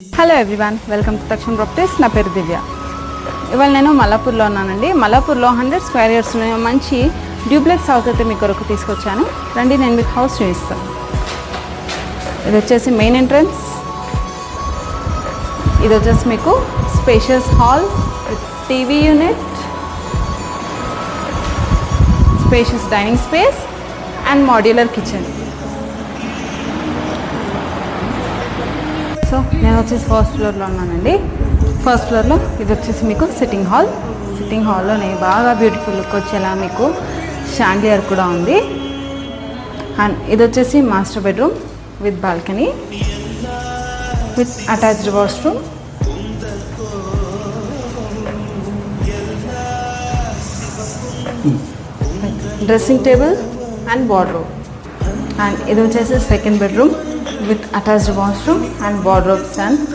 Hello everyone, welcome to తక్షణ properties. నా పేరు దివ్య. ఇవాళ నేను మల్లాపూర్లో ఉన్నానండి. మల్లాపూర్లో 100 స్క్వేర్ యార్డ్స్ మంచి డ్యూప్లెక్స్ హౌస్ అయితే మీ కొరకు తీసుకొచ్చాను. రండి, నేను మీకు హౌస్ చూపిస్తాను. ఇది వచ్చేసి మెయిన్ ఎంట్రన్స్. ఇది వచ్చేసి మీకు spacious hall with TV unit, spacious dining space and modular kitchen. So నేను వచ్చేసి ఫస్ట్ ఫ్లోర్లో ఉన్నానండి. ఫస్ట్ ఫ్లోర్లో ఇది వచ్చేసి మీకు సిట్టింగ్ హాల్. సిట్టింగ్ హాల్లోనే బాగా బ్యూటిఫుల్ లుక్ వచ్చేలా మీకు షాండియర్ కూడా ఉంది. అండ్ ఇది వచ్చేసి master bedroom with balcony with attached washroom. Dressing table and wardrobe. And ఇది వచ్చేసి second bedroom with attached washroom and wardrobes and